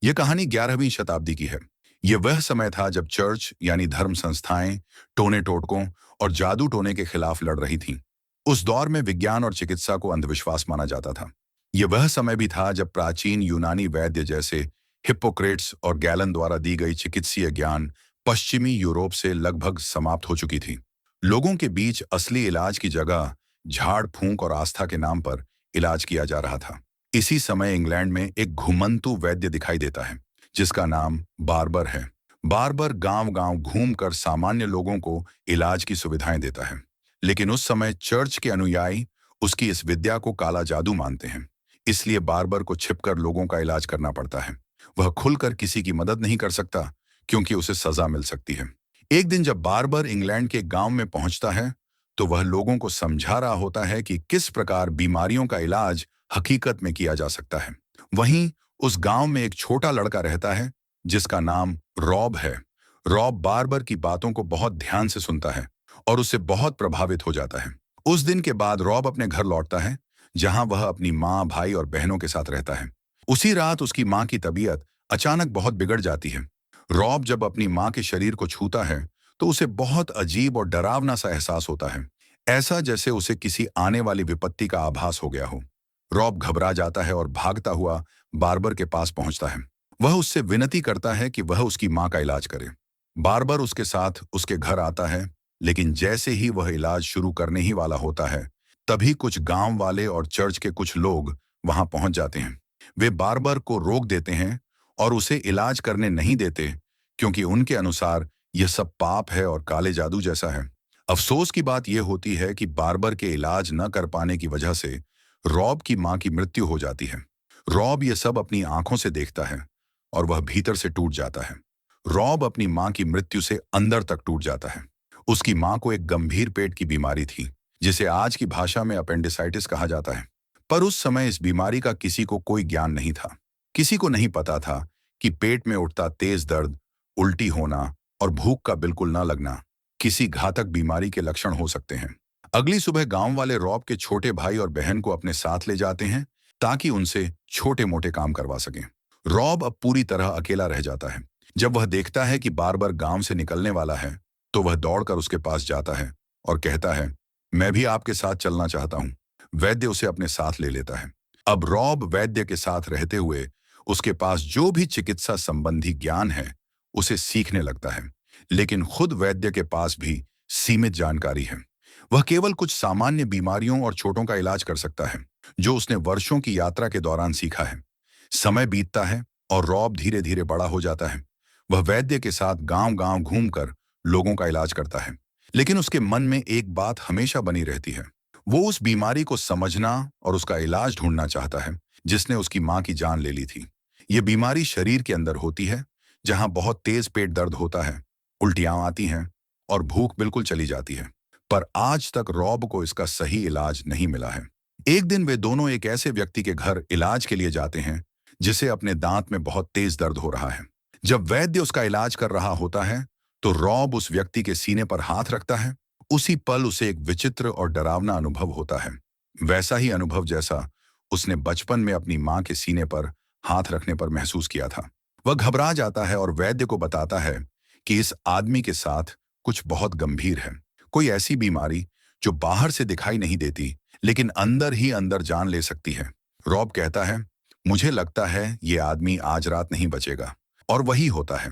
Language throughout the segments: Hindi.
यह कहानी 11वीं शताब्दी की है। यह वह समय था जब चर्च यानी धर्म संस्थाएं टोने टोटकों और जादू टोने के खिलाफ लड़ रही थीं। उस दौर में विज्ञान और चिकित्सा को अंधविश्वास माना जाता था। यह वह समय भी था जब प्राचीन यूनानी वैद्य जैसे हिप्पोक्रेट्स और गैलन द्वारा दी गई चिकित्सीय ज्ञान पश्चिमी यूरोप से लगभग समाप्त हो चुकी थी। लोगों के बीच असली इलाज की जगह झाड़ फूंक और आस्था के नाम पर इलाज किया जा रहा था। इसी समय इंग्लैंड में एक घुमंतु वैद्य दिखाई देता है जिसका नाम बार्बर है। बार्बर गांव-गांव घूमकर सामान्य लोगों को इलाज की सुविधाएं देता है। लेकिन उस समय चर्च के अनुयायी उसकी इस विद्या को काला जादू मानते हैं। इसलिए बार्बर को छिपकर लोगों का इलाज करना पड़ता है। वह खुलकर किसी की मदद नहीं कर सकता क्योंकि उसे सजा मिल सकती है। एक दिन जब बार्बर इंग्लैंड के गांव में पहुंचता है तो वह लोगों को समझा रहा होता है कि किस प्रकार बीमारियों का इलाज हकीकत में किया जा सकता है। वहीं उस गांव में एक छोटा लड़का रहता है जिसका नाम रॉब है। रॉब बार्बर की बातों को बहुत ध्यान से सुनता है और उससे बहुत प्रभावित हो जाता है। उस दिन के बाद रॉब अपने घर लौटता है जहां वह अपनी माँ, भाई और बहनों के साथ रहता है। उसी रात उसकी माँ की तबीयत अचानक बहुत बिगड़ जाती है। रॉब जब अपनी माँ के शरीर को छूता है तो उसे बहुत अजीब और डरावना सा एहसास होता है, ऐसा जैसे उसे किसी आने वाली विपत्ति का आभास हो गया हो। रॉब घबरा जाता है और भागता हुआ बार्बर के पास पहुंचता है। वह उससे विनती करता है कि वह उसकी मां का इलाज करे। बार्बर उसके साथ उसके घर आता है, लेकिन जैसे ही वह इलाज शुरू करने ही वाला होता है तभी कुछ गांव वाले और चर्च के कुछ लोग वहां पहुंच जाते हैं। वे बार्बर को रोक देते हैं और उसे इलाज करने नहीं देते क्योंकि उनके अनुसार यह सब पाप है और काले जादू जैसा है। अफसोस की बात यह होती है कि बार्बर के इलाज न कर पाने की वजह से रॉब की मां की मृत्यु हो जाती है। रॉब ये सब अपनी आंखों से देखता है और वह भीतर से टूट जाता है। रॉब अपनी मां की मृत्यु से अंदर तक टूट जाता है। उसकी मां को एक गंभीर पेट की बीमारी थी जिसे आज की भाषा में अपेंडिसाइटिस कहा जाता है। पर उस समय इस बीमारी का किसी को कोई ज्ञान नहीं था। किसी को नहीं पता था कि पेट में उठता तेज दर्द, उल्टी होना और भूख का बिल्कुल न लगना किसी घातक बीमारी के लक्षण हो सकते हैं। अगली सुबह गांव वाले रॉब के छोटे भाई और बहन को अपने साथ ले जाते हैं ताकि उनसे छोटे मोटे काम करवा सकें। रॉब अब पूरी तरह अकेला रह जाता है। जब वह देखता है कि बार्बर गांव से निकलने वाला है तो वह दौड़कर उसके पास जाता है और कहता है, मैं भी आपके साथ चलना चाहता हूं। वैद्य उसे अपने साथ ले लेता है। अब रॉब वैद्य के साथ रहते हुए उसके पास जो भी चिकित्सा संबंधी ज्ञान है उसे सीखने लगता है। लेकिन खुद वैद्य के पास भी सीमित जानकारी है। वह केवल कुछ सामान्य बीमारियों और चोटों का इलाज कर सकता है जो उसने वर्षों की यात्रा के दौरान सीखा है। समय बीतता है और रॉब धीरे धीरे बड़ा हो जाता है। वह वैद्य के साथ गांव-गांव घूमकर लोगों का इलाज करता है, लेकिन उसके मन में एक बात हमेशा बनी रहती है। वो उस बीमारी को समझना और उसका इलाज ढूंढना चाहता है जिसने उसकी मां की जान ले ली थी। ये बीमारी शरीर के अंदर होती है जहां बहुत तेज पेट दर्द होता है, उल्टियां आती हैं और भूख बिल्कुल चली जाती है। पर आज तक रॉब को इसका सही इलाज नहीं मिला है। एक दिन वे दोनों एक ऐसे व्यक्ति के घर इलाज के लिए जाते हैं जिसे अपने दांत में बहुत तेज दर्द हो रहा है। जब वैद्य उसका इलाज कर रहा होता है तो रॉब उस व्यक्ति के सीने पर हाथ रखता है। उसी पल उसे एक विचित्र और डरावना अनुभव होता है, वैसा ही अनुभव जैसा उसने बचपन में अपनी मां के सीने पर हाथ रखने पर महसूस किया था। वह घबरा जाता है और वैद्य को बताता है कि इस आदमी के साथ कुछ बहुत गंभीर है, कोई ऐसी बीमारी जो बाहर से दिखाई नहीं देती लेकिन अंदर ही अंदर जान ले सकती है। रॉब कहता है, मुझे लगता है ये आदमी आज रात नहीं बचेगा। और वही होता है।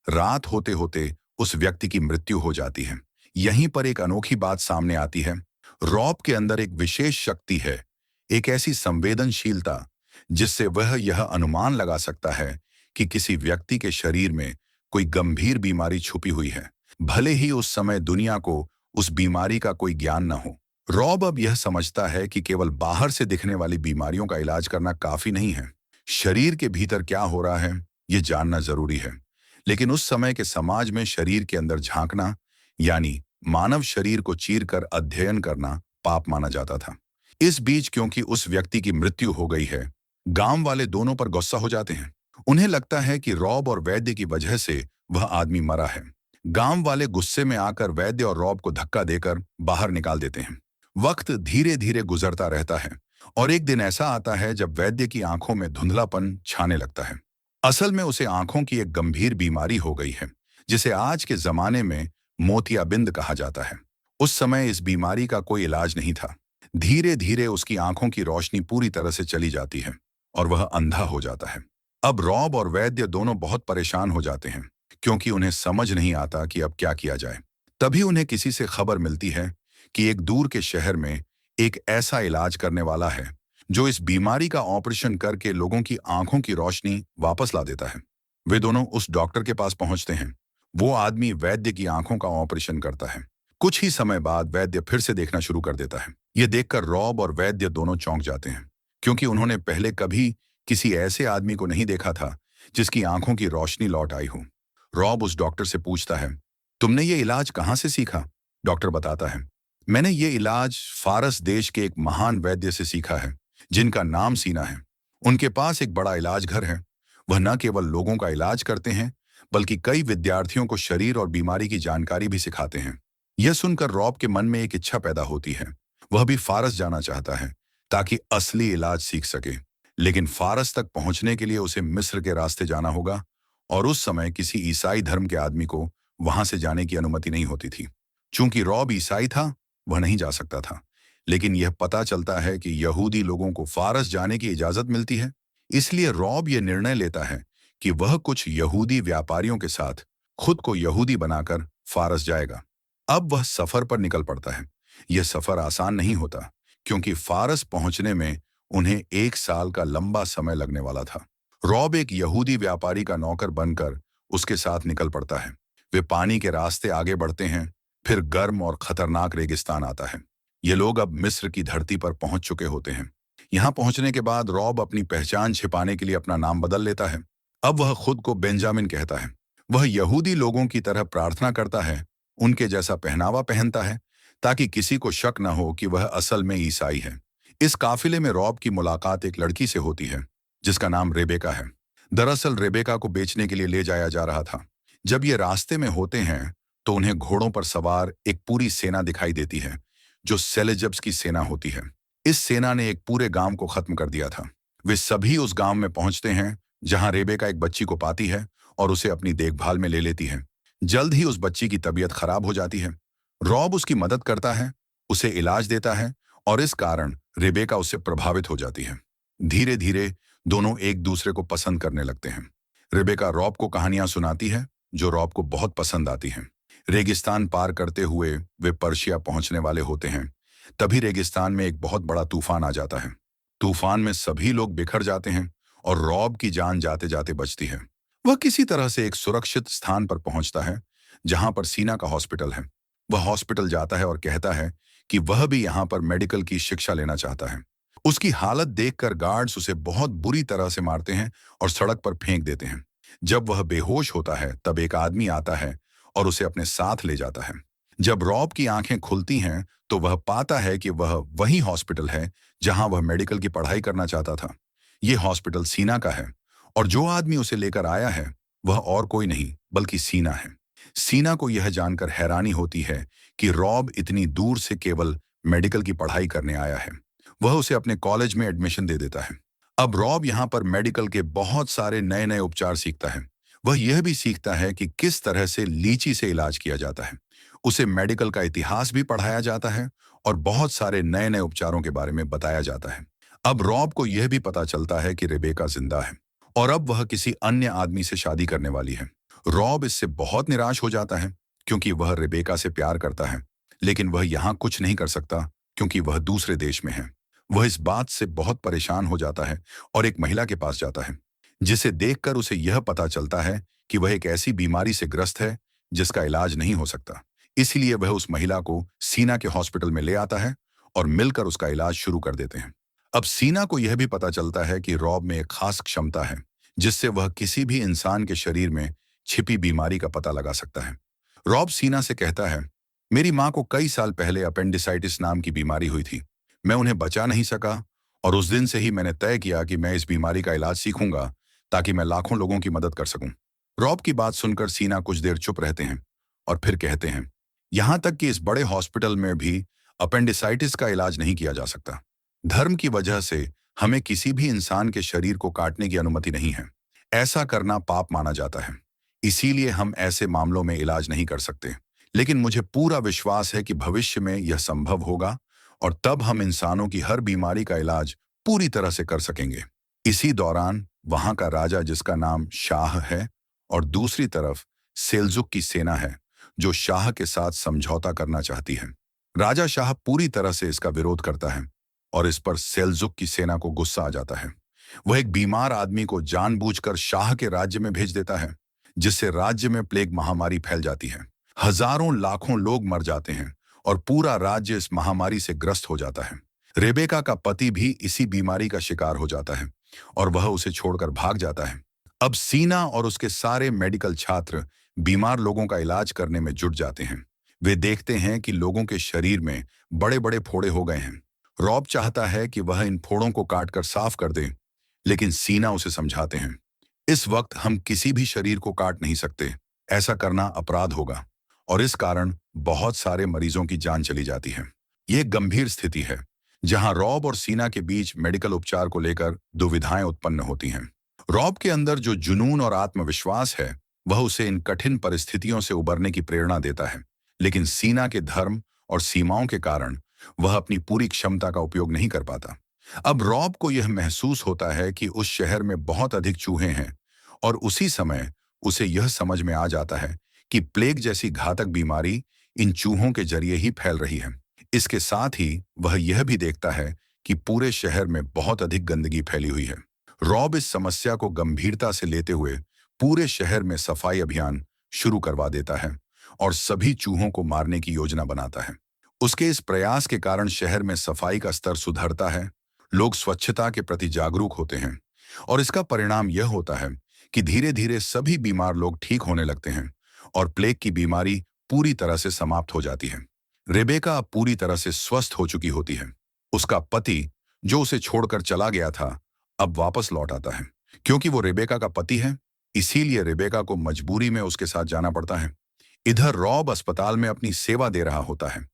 रात होते होते उस व्यक्ति की मृत्यु हो जाती है। यहीं पर एक अनोखी बात सामने आती है। रॉब के अंदर एक विशेष शक्ति है, एक ऐसी संवेदनशीलता जिससे वह यह अनुमान लगा सकता है कि किसी व्यक्ति के शरीर में कोई गंभीर बीमारी छुपी हुई है, भले ही उस समय दुनिया को उस बीमारी का कोई ज्ञान न हो। रॉब अब यह समझता है कि केवल बाहर से दिखने वाली बीमारियों का इलाज करना काफी नहीं है। शरीर के भीतर क्या हो रहा है ये जानना जरूरी है। लेकिन उस समय के समाज में शरीर के अंदर झांकना यानी मानव शरीर को चीरकर अध्ययन करना पाप माना जाता था। इस बीच क्योंकि उस व्यक्ति की मृत्यु हो गई है, गांव वाले दोनों पर गुस्सा हो जाते हैं। उन्हें लगता है कि रॉब और वैद्य की वजह से वह आदमी मरा है। गांव वाले गुस्से में आकर वैद्य और रॉब को धक्का देकर बाहर निकाल देते हैं। वक्त धीरे धीरे गुजरता रहता है और एक दिन ऐसा आता है जब वैद्य की आंखों में धुंधलापन छाने लगता है। असल में उसे आंखों की एक गंभीर बीमारी हो गई है, जिसे आज के जमाने में मोतियाबिंद कहा जाता है। उस समय इस बीमारी का कोई इलाज नहीं था। धीरे धीरे उसकी आंखों की रोशनी पूरी तरह से चली जाती है और वह अंधा हो जाता है। अब रॉब और वैद्य दोनों बहुत परेशान हो जाते हैं, क्योंकि उन्हें समझ नहीं आता कि अब क्या किया जाए। तभी उन्हें किसी से खबर मिलती है कि एक दूर के शहर में एक ऐसा इलाज करने वाला है जो इस बीमारी का ऑपरेशन करके लोगों की आंखों की रोशनी वापस ला देता है। वे दोनों उस डॉक्टर के पास पहुंचते हैं। वो आदमी वैद्य की आंखों का ऑपरेशन करता है। कुछ ही समय बाद वैद्य फिर से देखना शुरू कर देता है। ये देखकर रॉब और वैद्य दोनों चौंक जाते हैं, क्योंकि उन्होंने पहले कभी किसी ऐसे आदमी को नहीं देखा था जिसकी आंखों की रोशनी लौट आई हो। रॉब उस डॉक्टर से पूछता है, तुमने ये इलाज कहाँ से सीखा? डॉक्टर बताता है, मैंने ये इलाज फारस देश के एक महान वैद्य से सीखा है, जिनका नाम सीना है। उनके पास एक बड़ा इलाज घर है। वह न केवल लोगों का इलाज करते हैं, बल्कि कई विद्यार्थियों को शरीर और बीमारी की जानकारी भी सिखाते हैं। यह सुनकर रॉब के मन में एक इच्छा पैदा होती है। वह भी फारस जाना चाहता है, ताकि असली इलाज सीख सके। लेकिन फारस तक पहुंचने के लिए उसे मिस्र के रास्ते जाना होगा, और उस समय किसी ईसाई धर्म के आदमी को वहां से जाने की अनुमति नहीं होती थी। चूंकि रॉब ईसाई था, वह नहीं जा सकता था। लेकिन यह पता चलता है कि यहूदी लोगों को फारस जाने की इजाजत मिलती है। इसलिए रॉब यह निर्णय लेता है कि वह कुछ यहूदी व्यापारियों के साथ खुद को यहूदी बनाकर फारस जाएगा। अब वह सफर पर निकल पड़ता है। यह सफर आसान नहीं होता, क्योंकि फारस पहुंचने में उन्हें 1 साल का लंबा समय लगने वाला था। रॉब एक यहूदी व्यापारी का नौकर बनकर उसके साथ निकल पड़ता है। वे पानी के रास्ते आगे बढ़ते हैं। फिर गर्म और खतरनाक रेगिस्तान आता है। ये लोग अब मिस्र की धरती पर पहुंच चुके होते हैं। यहाँ पहुंचने के बाद रॉब अपनी पहचान छिपाने के लिए अपना नाम बदल लेता है। अब वह खुद को बेंजामिन कहता है। वह यहूदी लोगों की तरह प्रार्थना करता है, उनके जैसा पहनावा पहनता है, ताकि किसी को शक न हो कि वह असल में ईसाई है। इस काफिले में रॉब की मुलाकात एक लड़की से होती है, जिसका नाम रेबेका है। दरअसल रेबेका को बेचने के लिए ले जाया जा रहा था। जब ये रास्ते में होते हैं, तो उन्हें घोड़ों पर सवार एक पूरी सेना दिखाई देती है, जो सेलेजब्स की सेना होती है। इस सेना ने एक पूरे गांव को खत्म कर दिया था। वे सभी उस गांव में पहुंचते हैं, जहां रेबेका एक बच्ची को पाती है और उसे अपनी देखभाल में ले लेती है। जल्द ही उस बच्ची की तबीयत खराब हो जाती है। रॉब उसकी मदद करता है, उसे इलाज देता है, और इस कारण रेबेका उससे प्रभावित हो जाती है। धीरे धीरे दोनों एक दूसरे को पसंद करने लगते हैं। रेबेका रॉब को कहानियां सुनाती है, जो रॉब को बहुत पसंद आती हैं। रेगिस्तान पार करते हुए वे पर्शिया पहुंचने वाले होते हैं। तभी रेगिस्तान में एक बहुत बड़ा तूफान आ जाता है। तूफान में सभी लोग बिखर जाते हैं और रॉब की जान जाते जाते बचती है। वह किसी तरह से एक सुरक्षित स्थान पर पहुंचता है, जहां पर सीना का हॉस्पिटल है। वह हॉस्पिटल जाता है और कहता है कि वह भी यहाँ पर मेडिकल की शिक्षा लेना चाहता है। उसकी हालत देखकर गार्ड्स उसे बहुत बुरी तरह से मारते हैं और सड़क पर फेंक देते हैं। जब वह बेहोश होता है, तब एक आदमी आता है और उसे अपने साथ ले जाता है। जब रॉब की आंखें खुलती हैं, तो वह पाता है कि वह वही हॉस्पिटल है जहां वह मेडिकल की पढ़ाई करना चाहता था। यह हॉस्पिटल सीना का है, और जो आदमी उसे लेकर आया है, वह और कोई नहीं बल्कि सीना है। सीना को यह जानकर हैरानी होती है कि रॉब इतनी दूर से केवल मेडिकल की पढ़ाई करने आया है। वह उसे अपने कॉलेज में एडमिशन दे देता है। अब रॉब यहाँ पर मेडिकल के बहुत सारे नए नए उपचार सीखता है। वह यह भी सीखता है कि किस तरह से लीची से इलाज किया जाता है। उसे मेडिकल का इतिहास भी पढ़ाया जाता है और बहुत सारे नए नए उपचारों के बारे में बताया जाता है। अब रॉब को यह भी पता चलता है कि रेबेका जिंदा है और अब वह किसी अन्य आदमी से शादी करने वाली है। रॉब इससे बहुत निराश हो जाता है, क्योंकि वह रेबेका से प्यार करता है, लेकिन वह यहाँ कुछ नहीं कर सकता, क्योंकि वह दूसरे देश में है। वह इस बात से बहुत परेशान हो जाता है और एक महिला के पास जाता है, जिसे देखकर उसे यह पता चलता है कि वह एक ऐसी बीमारी से ग्रस्त है जिसका इलाज नहीं हो सकता। इसलिए वह उस महिला को सीना के हॉस्पिटल में ले आता है और मिलकर उसका इलाज शुरू कर देते हैं। अब सीना को यह भी पता चलता है कि रॉब में एक खास क्षमता है, जिससे वह किसी भी इंसान के शरीर में छिपी बीमारी का पता लगा सकता है। रॉब सीना से कहता है, मेरी माँ को कई साल पहले अपेंडिसाइटिस नाम की बीमारी हुई थी। मैं उन्हें बचा नहीं सका, और उस दिन से ही मैंने तय किया कि मैं इस बीमारी का इलाज सीखूंगा, ताकि मैं लाखों लोगों की मदद कर सकूं। रॉब की बात सुनकर सीना कुछ देर चुप रहते हैं और फिर कहते हैं, यहां तक कि इस बड़े हॉस्पिटल में भी अपेंडिसाइटिस का इलाज नहीं किया जा सकता। धर्म की वजह से हमें किसी भी इंसान के शरीर को काटने की अनुमति नहीं है। ऐसा करना पाप माना जाता है। इसीलिए हम ऐसे मामलों में इलाज नहीं कर सकते। लेकिन मुझे पूरा विश्वास है कि भविष्य में यह संभव होगा और तब हम इंसानों की हर बीमारी का इलाज पूरी तरह से कर सकेंगे। इसी दौरान वहां का राजा, जिसका नाम शाह है, और दूसरी तरफ सेल्जुक की सेना है जो शाह के साथ समझौता करना चाहती है। राजा शाह पूरी तरह से इसका विरोध करता है और इस पर सेल्जुक की सेना को गुस्सा आ जाता है। वह एक बीमार आदमी को जानबूझकर शाह के राज्य में भेज देता है, जिससे राज्य में प्लेग महामारी फैल जाती है। हजारों लाखों लोग मर जाते हैं और पूरा राज्य इस महामारी से ग्रस्त हो जाता है। रेबेका का पति भी इसी बीमारी का शिकार हो जाता है और वह उसे छोड़कर भाग जाता है। अब सीना और उसके सारे मेडिकल छात्र बीमार लोगों का इलाज करने में जुट जाते हैं। वे देखते हैं कि लोगों के शरीर में बड़े बड़े फोड़े हो गए हैं। रॉब चाहता है कि वह इन फोड़ों को काटकर साफ कर दे, लेकिन सीना उसे समझाते हैं, इस वक्त हम किसी भी शरीर को काट नहीं सकते, ऐसा करना अपराध होगा, और इस कारण बहुत सारे मरीजों की जान चली जाती है। यह एक गंभीर स्थिति है जहां रॉब और सीना के बीच मेडिकल उपचार को लेकर दुविधाएं उत्पन्न होती हैं। रॉब के अंदर जो जुनून और आत्मविश्वास है, वह उसे इन कठिन परिस्थितियों से उबरने की प्रेरणा देता है, लेकिन सीना के धर्म और सीमाओं के कारण वह अपनी पूरी क्षमता का उपयोग नहीं कर पाता। अब रॉब को यह महसूस होता है कि उस शहर में बहुत अधिक चूहे हैं, और उसी समय उसे यह समझ में आ जाता है कि प्लेग जैसी घातक बीमारी इन चूहों के जरिए ही फैल रही है। इसके साथ ही वह यह भी देखता है कि पूरे शहर में बहुत अधिक गंदगी फैली हुई है। रॉब इस समस्या को गंभीरता से लेते हुए पूरे शहर में सफाई अभियान शुरू करवा देता है और सभी चूहों को मारने की योजना बनाता है। उसके इस प्रयास के कारण शहर में सफाई का स्तर सुधरता है, लोग स्वच्छता के प्रति जागरूक होते हैं, और इसका परिणाम यह होता है कि धीरे धीरे सभी बीमार लोग ठीक होने लगते हैं और प्लेग की बीमारी पूरी तरह से समाप्त हो जाती है। रेबेका अब पूरी तरह से स्वस्थ हो चुकी होती है। उसका पति, जो उसे छोड़कर चला गया था, अब वापस लौट आता है। क्योंकि वो रेबेका का पति है, इसीलिए रेबेका को मजबूरी में उसके साथ जाना पड़ता है। इधर रॉब अस्पताल में अपनी सेवा दे रहा होता है।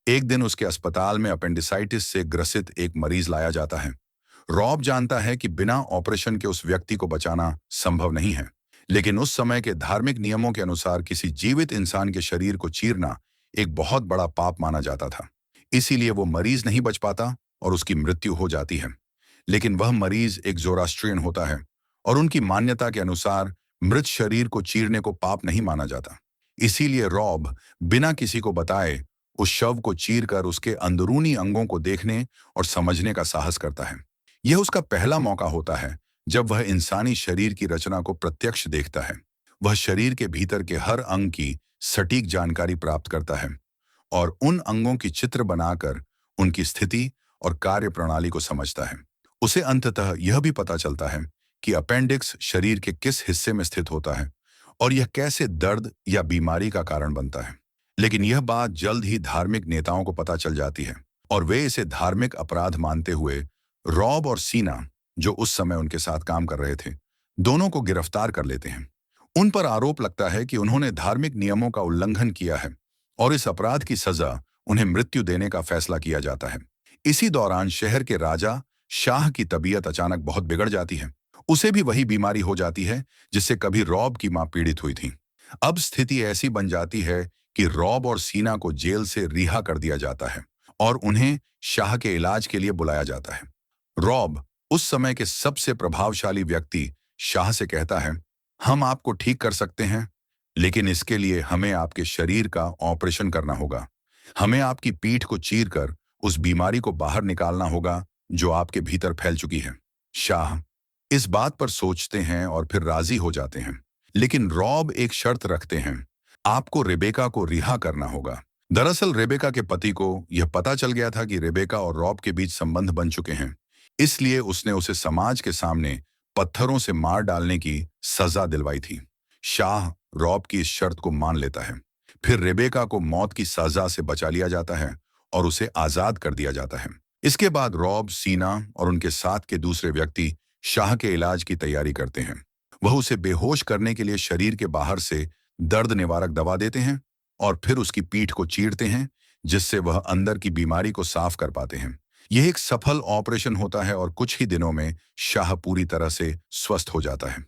एक दिन उसके अस्पताल में अपेंडिसाइटिस से ग्रसित एक मरीज लाया जाता है। रॉब जानता है कि बिना ऑपरेशन के उस व्यक्ति को बचाना संभव नहीं है, लेकिन उस समय के धार्मिक नियमों के अनुसार किसी जीवित इंसान के शरीर को चीरना एक बहुत बड़ा पाप माना जाता था। इसीलिए वो मरीज नहीं बच पाता और उसकी मृत्यु हो जाती है। लेकिन वह मरीज एक ज़ोरास्ट्रियन होता है और उनकी मान्यता के अनुसार मृत शरीर को चीरने को पाप नहीं माना जाता। इसीलिए रॉब बिना किसी को बताए उस शव को चीरकर उसके अंदरूनी अंगों को देखने और समझने का साहस करता है। यह उसका पहला मौका होता है जब वह इंसानी शरीर की रचना को प्रत्यक्ष देखता है। वह शरीर के भीतर के हर अंग की सटीक जानकारी प्राप्त करता है और उन अंगों की चित्र बनाकर उनकी स्थिति और कार्य प्रणाली को समझता है। उसे अंततः यह भी पता चलता है कि अपेंडिक्स शरीर के किस हिस्से में स्थित होता है और यह कैसे दर्द या बीमारी का कारण बनता है। लेकिन यह बात जल्द ही धार्मिक नेताओं को पता चल जाती है और वे इसे धार्मिक अपराध मानते हुए रॉब और सीना, जो उस समय उनके साथ काम कर रहे थे, दोनों को गिरफ्तार कर लेते हैं। उन पर आरोप लगता है कि उन्होंने धार्मिक नियमों का उल्लंघन किया है और इस अपराध की सजा उन्हें मृत्यु देने का फैसला किया जाता है। इसी दौरान शहर के राजा शाह की तबीयत अचानक बहुत बिगड़ जाती है। उसे भी वही बीमारी हो जाती है जिससे कभी रॉब की मां पीड़ित हुई थी। अब स्थिति ऐसी बन जाती है कि रॉब और सीना को जेल से रिहा कर दिया जाता है और उन्हें शाह के इलाज के लिए बुलाया जाता है। रॉब, उस समय के सबसे प्रभावशाली व्यक्ति, शाह से कहता है, हम आपको ठीक कर सकते हैं, लेकिन इसके लिए हमें आपके शरीर का ऑपरेशन करना होगा। हमें आपकी पीठ को चीरकर उस बीमारी को बाहर निकालना होगा जो आपके भीतर फैल चुकी है। शाह इस बात पर सोचते हैं और फिर राजी हो जाते हैं, लेकिन रॉब एक शर्त रखते हैं, आपको रेबेका को रिहा करना होगा। दरअसल रेबेका के पति को यह पता चल गया था कि रेबेका और रॉब के बीच संबंध बन चुके हैं, इसलिए उसने उसे समाज के सामने पत्थरों से मार डालने की सजा दिलवाई थी। शाह रॉब की इस शर्त को मान लेता है। फिर रेबेका को मौत की सजा से बचा लिया जाता है और उसे आजाद कर दिया जाता है। इसके बाद रॉब, सीना और उनके साथ के दूसरे व्यक्ति शाह के इलाज की तैयारी करते हैं। वह उसे बेहोश करने के लिए शरीर के बाहर से दर्द निवारक दवा देते हैं और फिर उसकी पीठ को चीरते हैं, जिससे वह अंदर की बीमारी को साफ कर पाते हैं। यह एक सफल ऑपरेशन होता है और कुछ ही दिनों में शाह पूरी तरह से स्वस्थ हो जाता है।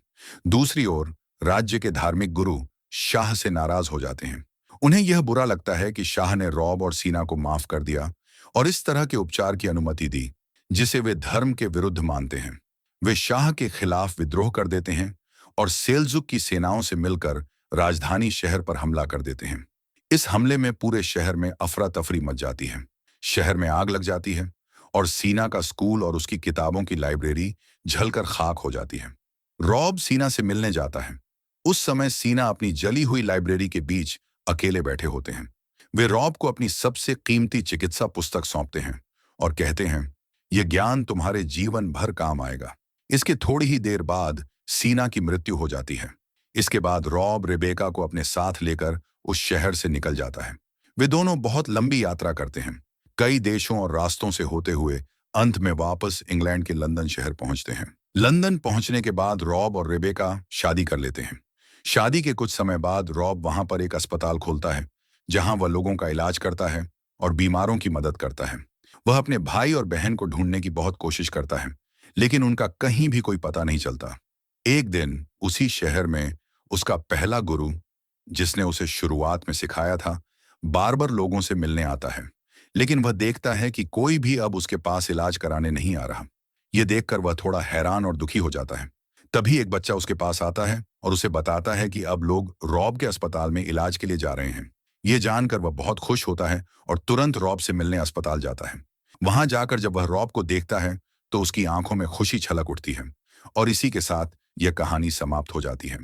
दूसरी ओर राज्य के धार्मिक गुरु शाह से नाराज हो जाते हैं। उन्हें यह बुरा लगता है कि शाह ने रॉब और सीना को माफ कर दिया और इस तरह के उपचार की अनुमति दी जिसे वे धर्म के विरुद्ध मानते हैं। वे शाह के खिलाफ विद्रोह कर देते हैं और सेल्जुक की सेनाओं से मिलकर राजधानी शहर पर हमला कर देते हैं। इस हमले में पूरे शहर में अफरा तफरी मच जाती है। शहर में आग लग जाती है और सीना का स्कूल और उसकी किताबों की लाइब्रेरी जलकर खाक हो जाती है। रॉब सीना से मिलने जाता है। उस समय सीना अपनी जली हुई लाइब्रेरी के बीच अकेले बैठे होते हैं। वे रॉब को अपनी सबसे कीमती चिकित्सा पुस्तक सौंपते हैं और कहते हैं, यह ज्ञान तुम्हारे जीवन भर काम आएगा। इसके थोड़ी ही देर बाद सीना की मृत्यु हो जाती है। इसके बाद रॉब रेबेका को अपने साथ लेकर उस शहर से निकल जाता है। वे दोनों बहुत लंबी यात्रा करते हैं, कई देशों और रास्तों से होते हुए अंत में वापस इंग्लैंड के लंदन शहर पहुंचते हैं। लंदन पहुंचने के बाद रॉब और रेबेका शादी कर लेते हैं। शादी के कुछ समय बाद रॉब वहां पर एक अस्पताल खोलता है जहां वह लोगों का इलाज करता है और बीमारों की मदद करता है। वह अपने भाई और बहन को ढूंढने की बहुत कोशिश करता है, लेकिन उनका कहीं भी कोई पता नहीं चलता। एक दिन उसी शहर में उसका पहला गुरु, जिसने उसे शुरुआत में सिखाया था, बार बार लोगों से मिलने आता है, लेकिन वह देखता है कि कोई भी अब उसके पास इलाज कराने नहीं आ रहा। यह देखकर वह थोड़ा हैरान और दुखी हो जाता है। तभी एक बच्चा उसके पास आता है और उसे बताता है कि अब लोग रॉब के अस्पताल में इलाज के लिए जा रहे हैं। यह जानकर वह बहुत खुश होता है और तुरंत रॉब से मिलने अस्पताल जाता है। वहां जाकर जब वह रॉब को देखता है तो उसकी आंखों में खुशी छलक उठती है और इसी के साथ यह कहानी समाप्त हो जाती है।